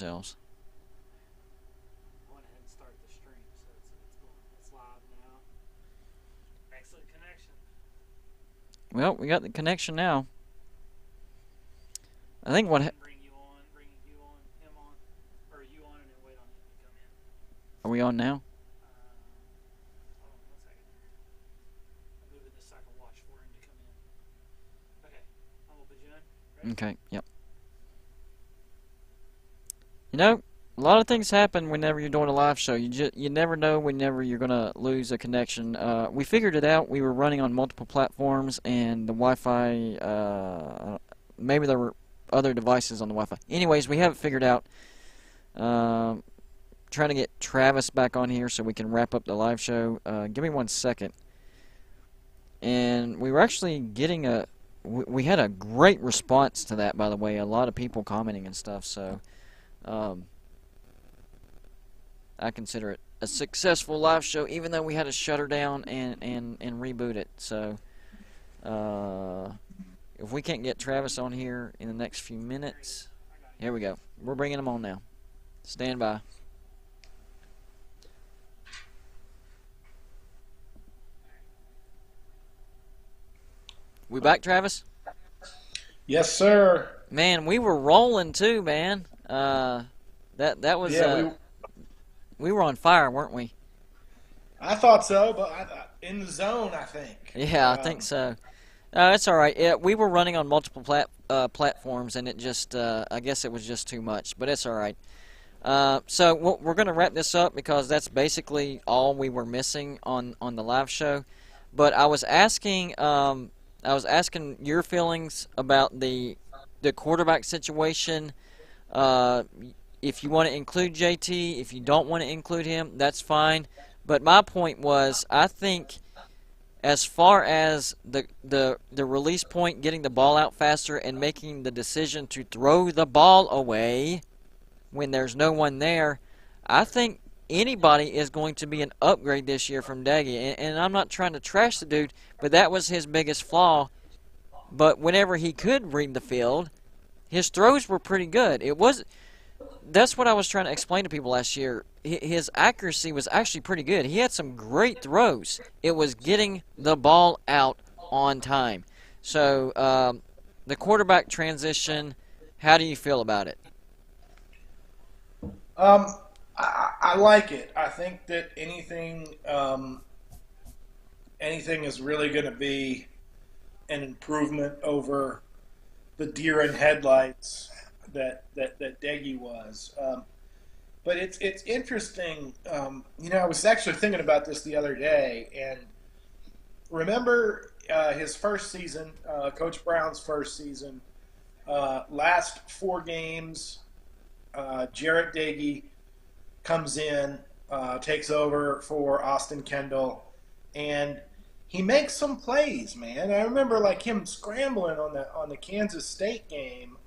ourselves. I went ahead and started the stream, so it's live now. Excellent connection. Well, we got the connection now. I think what Bring you on, him on, or you on, and then wait on him to come in. are we on now? Hold on 1 second. I'm moving this so I can watch for him to come in. Okay, I'm gonna put you in. Ready? Okay. Yep. You know, a lot of things happen whenever you're doing a live show. You never know whenever you're gonna lose a connection. We figured it out. We were running on multiple platforms, and the Wi-Fi. Maybe there were other devices on the Wi-Fi. Anyways, we have it figured out. Trying to get Travis back on here so we can wrap up the live show. Give me 1 second. And we were actually getting we had a great response to that, by the way. A lot of people commenting and stuff. So. I consider it a successful live show, even though we had to shut her down and reboot it. So, if we can't get Travis on here in the next few minutes, here we go. We're bringing him on now. Stand by. We back, Travis? Yes, sir. Man, we were rolling too, man. That was we were on fire, weren't we? I thought so, but in the zone, I think. Yeah, I think so. That's all right. Yeah, we were running on multiple platforms, and it just, I guess it was just too much, but it's all right. So we're going to wrap this up because that's basically all we were missing on the live show. But I was asking your feelings about the quarterback situation. If you want to include JT, if you don't want to include him, that's fine. But my point was, I think as far as the release point, getting the ball out faster and making the decision to throw the ball away when there's no one there, I think anybody is going to be an upgrade this year from Daggy. And I'm not trying to trash the dude, but that was his biggest flaw. But whenever he could read the field, his throws were pretty good. That's what I was trying to explain to people last year. His accuracy was actually pretty good. He had some great throws. It was getting the ball out on time. So, the quarterback transition, how do you feel about it? I like it. I think that anything is really going to be an improvement over the deer in headlights that Deggy was. But it's interesting. I was actually thinking about this the other day, and remember his first season, Coach Brown's first season, last 4 games, Jarrett Daggy comes in, takes over for Austin Kendall, and he makes some plays, man. I remember him scrambling on the Kansas State game,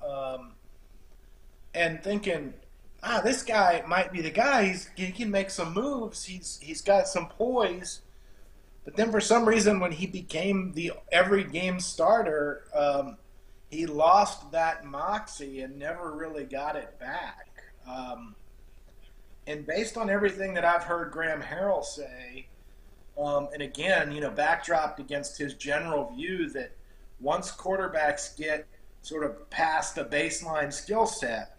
and thinking, this guy might be the guy. He can make some moves. He's got some poise. But then for some reason, when he became the every game starter, he lost that moxie and never really got it back. And based on everything that I've heard Graham Harrell say, and again, backdropped against his general view that once quarterbacks get sort of past a baseline skill set,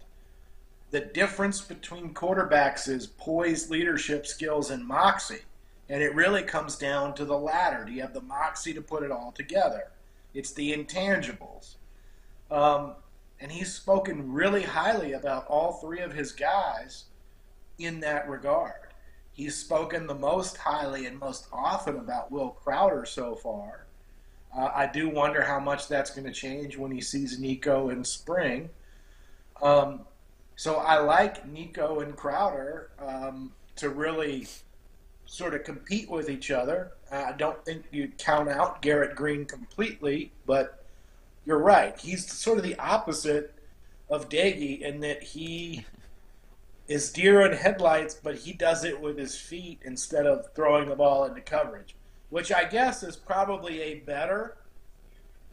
the difference between quarterbacks is poise, leadership skills, and moxie. And it really comes down to the latter. Do you have the moxie to put it all together? It's the intangibles. And he's spoken really highly about all 3 of his guys in that regard. He's spoken the most highly and most often about Will Crowder so far. I do wonder how much that's going to change when he sees Nico in spring. So I like Nico and Crowder to really sort of compete with each other. I don't think you count out Garrett Green completely, but you're right. He's sort of the opposite of Daggy in that he is deer in headlights, but he does it with his feet instead of throwing the ball into coverage, which I guess is probably a better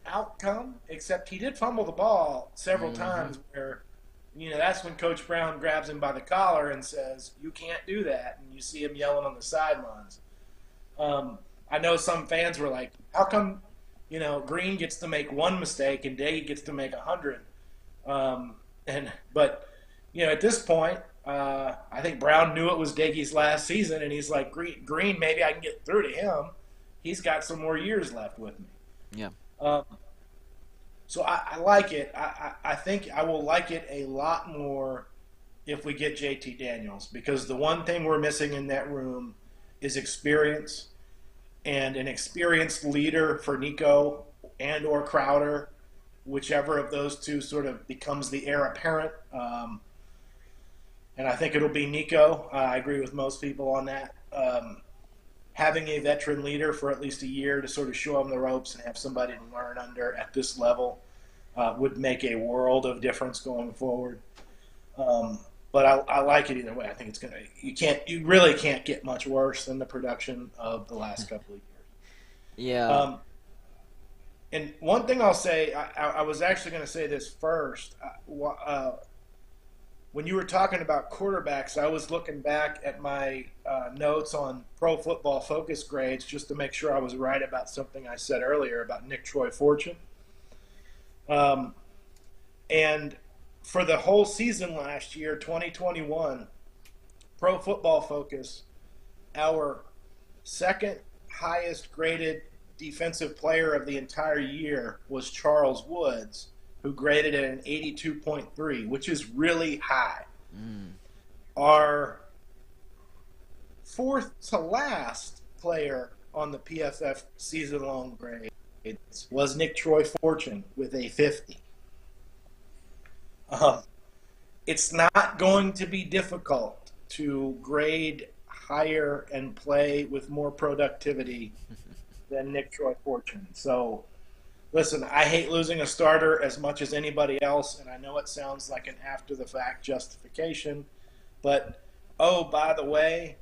outcome, except he did fumble the ball several times where that's when Coach Brown grabs him by the collar and says, "You can't do that." And you see him yelling on the sidelines. I know some fans were like, "How come, Green gets to make one mistake and Day gets to make 100?" But at this point, I think Brown knew it was Diggy's last season, and he's like, "Green, maybe I can get through to him. He's got some more years left with me." Yeah. Um, so I like it. I think I will like it a lot more if we get JT Daniels, because the one thing we're missing in that room is experience, and an experienced leader for Nico and or Crowder, whichever of those two sort of becomes the heir apparent. And I think it'll be Nico. I agree with most people on that. Having a veteran leader for at least a year to sort of show them the ropes and have somebody to learn under at this level would make a world of difference going forward. But I like it either way. I think it's gonna. You really can't get much worse than the production of the last couple of years. Yeah. And one thing I'll say, I was actually going to say this first. When you were talking about quarterbacks, I was looking back at my notes on Pro Football Focus grades just to make sure I was right about something I said earlier about Nick Troy Fortune. And for the whole season last year, 2021, Pro Football Focus, our second highest graded defensive player of the entire year was Charles Woods, who graded at an 82.3, which is really high. Our fourth to last player on the PFF season-long grades was Nick Troy Fortune with a 50. It's not going to be difficult to grade higher and play with more productivity than Nick Troy Fortune. So, listen, I hate losing a starter as much as anybody else, and I know it sounds like an after-the-fact justification, but, by the way,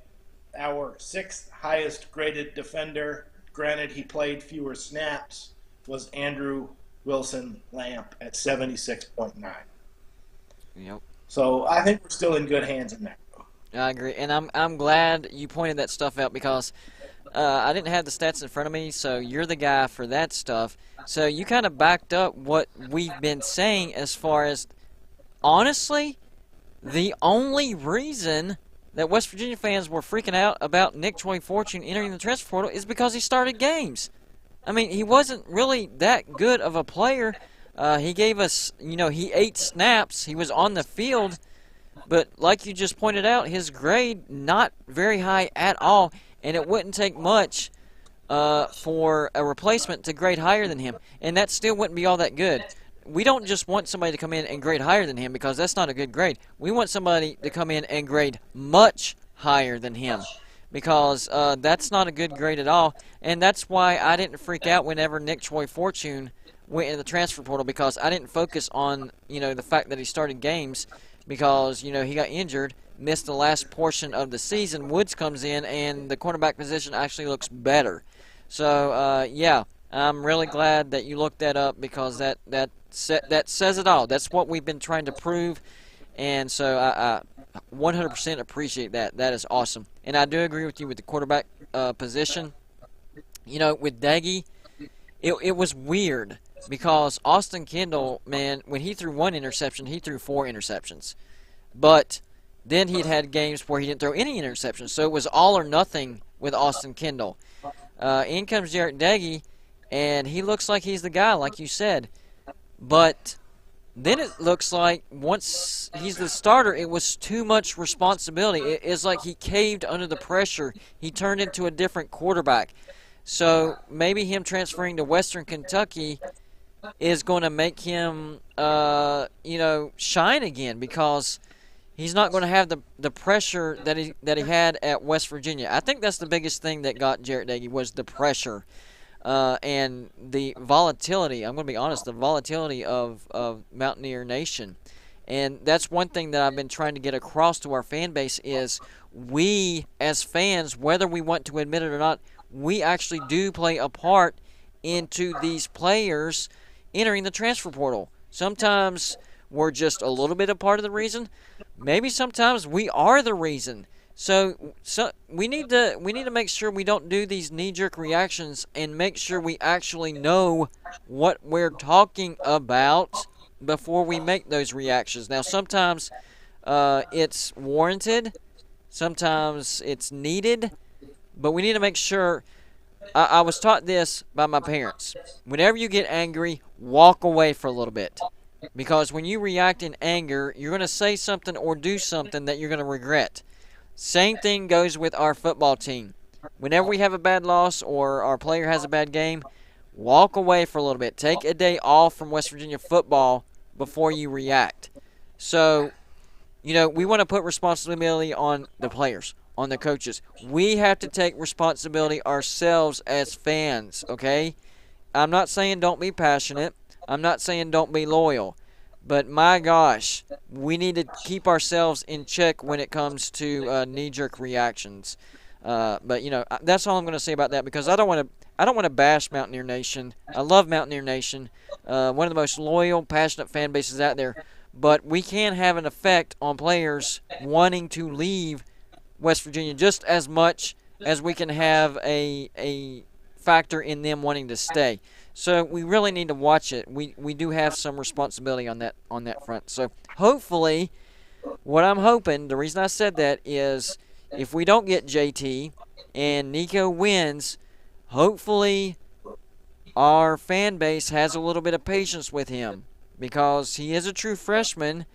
our sixth highest graded defender, granted he played fewer snaps, was Andrew Wilson Lamp at 76.9. Yep. So I think we're still in good hands in that. I agree, and I'm glad you pointed that stuff out because I didn't have the stats in front of me, so you're the guy for that stuff. So you kind of backed up what we've been saying as far as, honestly, the only reason that West Virginia fans were freaking out about Nick Troy Fortune entering the transfer portal is because he started games. I mean, he wasn't really that good of a player. He gave us, he ate snaps. He was on the field. But like you just pointed out, his grade not very high at all. And it wouldn't take much for a replacement to grade higher than him. And that still wouldn't be all that good. We don't just want somebody to come in and grade higher than him because that's not a good grade. We want somebody to come in and grade much higher than him because that's not a good grade at all. And that's why I didn't freak out whenever Nick Troy Fortune went in the transfer portal because I didn't focus on, the fact that he started games because, he got injured, missed the last portion of the season. Woods comes in, and the cornerback position actually looks better. So, yeah, I'm really glad that you looked that up because that says it all. That's what we've been trying to prove, and so I 100% appreciate that. That is awesome. And I do agree with you with the quarterback position. With Daggy, it was weird because Austin Kendall, man, when he threw one interception, he threw 4 interceptions. But then he'd had games where he didn't throw any interceptions. So it was all or nothing with Austin Kendall. In comes Jarrett Daggy, and he looks like he's the guy, like you said. But then it looks like once he's the starter, it was too much responsibility. It's like he caved under the pressure. He turned into a different quarterback. So maybe him transferring to Western Kentucky is going to make him, shine again because he's not going to have the pressure that he had at West Virginia. I think that's the biggest thing that got Jarrett Daggy was the pressure and the volatility. I'm going to be honest, the volatility of Mountaineer Nation. And that's one thing that I've been trying to get across to our fan base is we as fans, whether we want to admit it or not, we actually do play a part into these players entering the transfer portal. Sometimes we're just a little bit a part of the reason. Maybe sometimes we are the reason. So we need to make sure we don't do these knee-jerk reactions and make sure we actually know what we're talking about before we make those reactions. Now, sometimes it's warranted, sometimes it's needed, but we need to make sure. I was taught this by my parents. Whenever you get angry, walk away for a little bit. Because when you react in anger, you're going to say something or do something that you're going to regret. Same thing goes with our football team. Whenever we have a bad loss or our player has a bad game, walk away for a little bit. Take a day off from West Virginia football before you react. So, we want to put responsibility on the players, on the coaches. We have to take responsibility ourselves as fans, okay? I'm not saying don't be passionate. I'm not saying don't be loyal. But my gosh, we need to keep ourselves in check when it comes to knee-jerk reactions. But that's all I'm going to say about that because I don't want to bash Mountaineer Nation. I love Mountaineer Nation, one of the most loyal, passionate fan bases out there. But we can have an effect on players wanting to leave West Virginia just as much as we can have a factor in them wanting to stay. So we really need to watch it. We do have some responsibility on that front. So hopefully, what I'm hoping, the reason I said that is if we don't get JT and Nico wins, hopefully our fan base has a little bit of patience with him because he is a true freshman.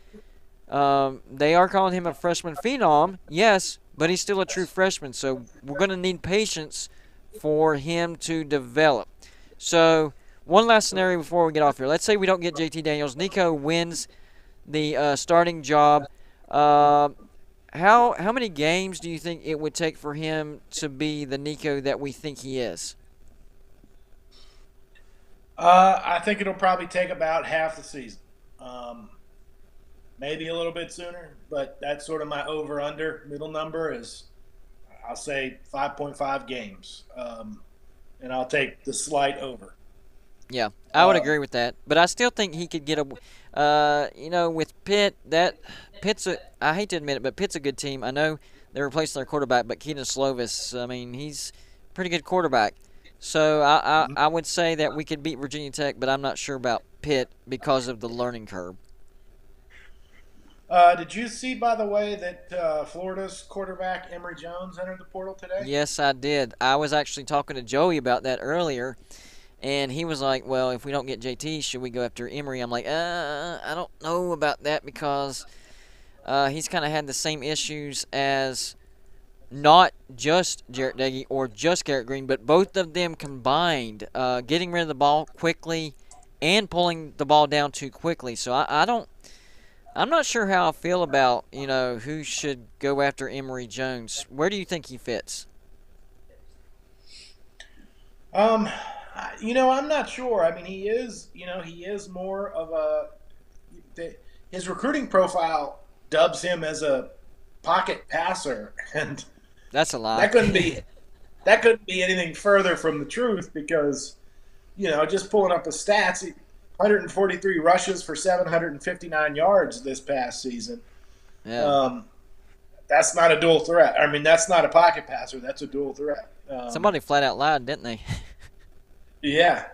They are calling him a freshman phenom, yes, but he's still a true freshman. So we're going to need patience for him to develop. So, one last scenario before we get off here. Let's say we don't get JT Daniels. Nico wins the starting job. How many games do you think it would take for him to be the Nico that we think he is? I think it'll probably take about half the season. Maybe a little bit sooner, but that's sort of my over-under middle number is, I'll say 5.5 games. And I'll take the slight over. Yeah, I would agree with that. But I still think he could get with Pitt, I hate to admit it, but Pitt's a good team. I know they replaced their quarterback, but Keaton Slovis, I mean, he's a pretty good quarterback. So I would say that we could beat Virginia Tech, but I'm not sure about Pitt because of the learning curve. Did you see, by the way, that Florida's quarterback Emory Jones entered the portal today? Yes, I did. I was actually talking to Joey about that earlier, and he was like, well, if we don't get JT, should we go after Emory? I'm like, I don't know about that because he's kind of had the same issues as not just Jarrett Deggy or just Garrett Green, but both of them combined, getting rid of the ball quickly and pulling the ball down too quickly. So I'm not sure how I feel about, who should go after Emory Jones. Where do you think he fits? I'm not sure. I mean, he is more of his recruiting profile dubs him as a pocket passer, and that's a lie. That couldn't be anything further from the truth because, just pulling up the stats, 143 rushes for 759 yards this past season. Yeah. That's not a dual threat. I mean, that's not a pocket passer. That's a dual threat. Somebody flat out lied, didn't they? Yeah.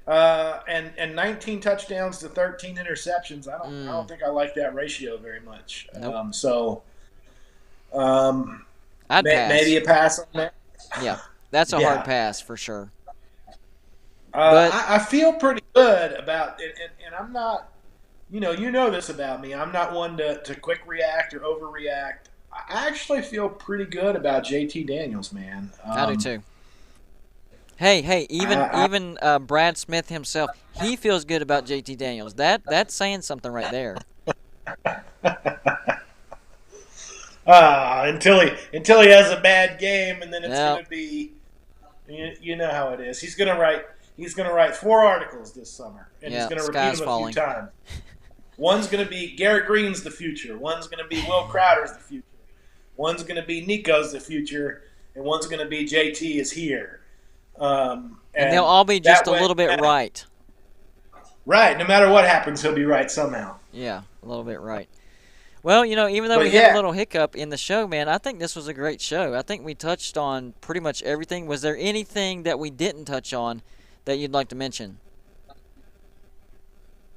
And 19 touchdowns to 13 interceptions. I don't think I like that ratio very much. Nope. I'd pass. Maybe a pass on that. Yeah, that's a hard pass for sure. But I feel pretty good about it, and I'm not, you know this about me. I'm not one to quick react or overreact. I actually feel pretty good about JT Daniels, man. I do too. Hey, even Brad Smith himself, he feels good about JT Daniels. That's saying something right there. Until he has a bad game, and then it's going to be, you know how it is. He's going to write 4 articles this summer, and he's going to repeat them a few times. One's going to be Garrett Green's the future. One's going to be Will Crowder's the future. One's going to be Nico's the future, and one's going to be JT is here. And they'll all be just a little bit right. Right. No matter what happens, he'll be right somehow. Yeah, a little bit right. Well, even though we But had a yeah, little hiccup in the show, man, I think this was a great show. I think we touched on pretty much everything. Was there anything that we didn't touch on that you'd like to mention?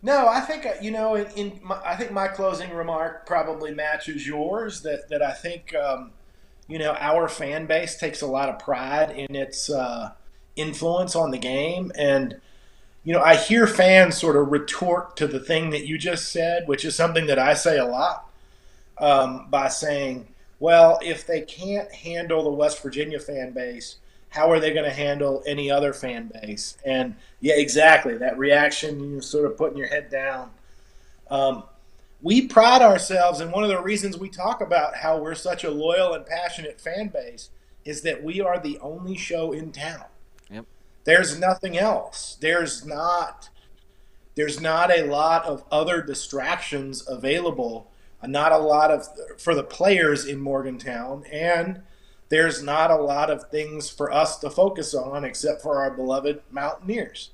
no, I think I think my closing remark probably matches yours. That I think our fan base takes a lot of pride in its influence on the game, and I hear fans sort of retort to the thing that you just said, which is something that I say a lot, by saying, well, if they can't handle the West Virginia fan base, how are they going to handle any other fan base? And yeah, exactly. That reaction, you sort of putting your head down. Um, we pride ourselves, and one of the reasons we talk about how we're such a loyal and passionate fan base is that we are the only show in town. Yep. There's nothing else. There's not a lot of other distractions available, not a lot of for the players in Morgantown, and there's not a lot of things for us to focus on except for our beloved Mountaineers.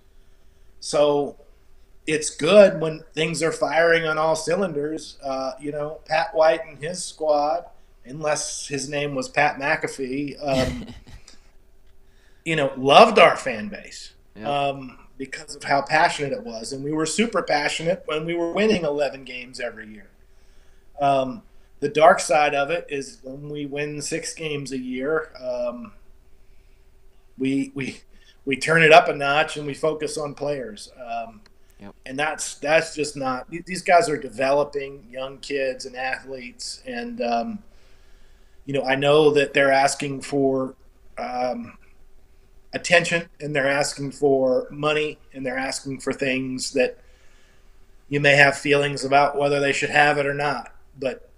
So it's good when things are firing on all cylinders. Pat White and his squad, unless his name was Pat McAfee, loved our fan base, Yep. because of how passionate it was. And we were super passionate when we were winning 11 games every year. Um, the dark side of it is when we win 6 games a year, we turn it up a notch and we focus on players. Yep. And that's just not. These guys are developing young kids and athletes, and I know that they're asking for attention, and they're asking for money, and they're asking for things that you may have feelings about whether they should have it or not. But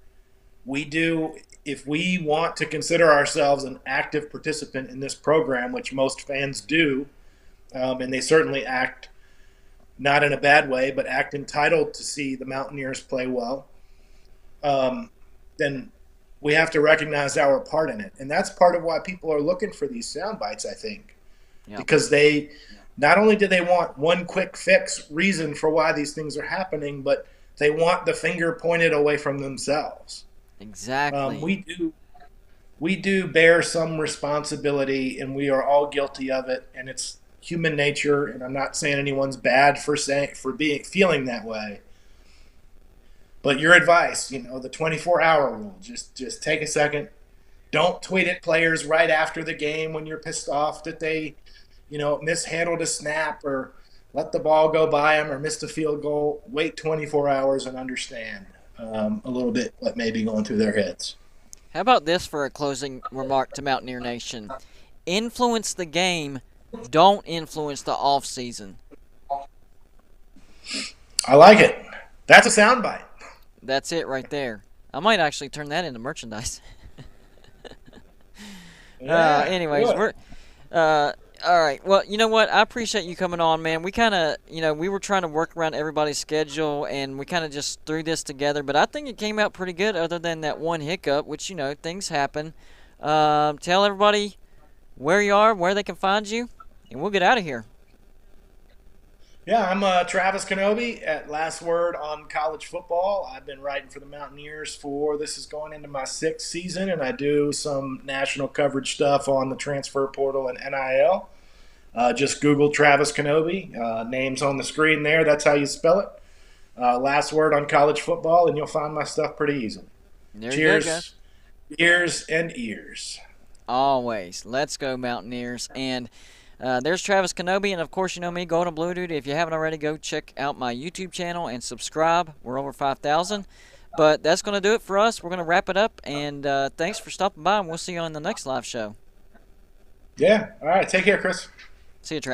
we do, if we want to consider ourselves an active participant in this program, which most fans do, and they certainly act not in a bad way, but act entitled to see the Mountaineers play well, then we have to recognize our part in it. And that's part of why people are looking for these sound bites, I think, Yep. because they not only do they want one quick fix reason for why these things are happening, but they want the finger pointed away from themselves. Exactly. We do bear some responsibility, and we are all guilty of it, and it's human nature. And I'm not saying anyone's bad for being feeling that way. But your advice, the 24-hour rule, just take a second. Don't tweet at players right after the game when you're pissed off that they, mishandled a snap or let the ball go by them or missed a field goal. Wait 24 hours and understand a little bit what may be going through their heads. How about this for a closing remark to Mountaineer Nation? Influence the game, don't influence the off season. I like it. That's a soundbite. That's it right there. I might actually turn that into merchandise. Yeah, Anyways, good. we're all right. Well, you know what? I appreciate you coming on, man. We kind of, we were trying to work around everybody's schedule, and we kind of just threw this together. But I think it came out pretty good, other than that one hiccup, which things happen. Tell everybody where you are, where they can find you, and we'll get out of here. Yeah, I'm Travis Kenobi at Last Word on College Football. I've been writing for the Mountaineers this is going into my 6th season, and I do some national coverage stuff on the transfer portal and NIL. Just Google Travis Kenobi. Name's on the screen there. That's how you spell it. Last Word on College Football, and you'll find my stuff pretty easily. There you go, guys. Cheers, ears and ears. Always. Let's go, Mountaineers. And there's Travis Kenobi, and of course, you know me, Golden Blue Dude. If you haven't already, go check out my YouTube channel and subscribe. We're over 5,000. But that's going to do it for us. We're going to wrap it up, and thanks for stopping by, and we'll see you on the next live show. Yeah. All right. Take care, Chris. See you, Travis.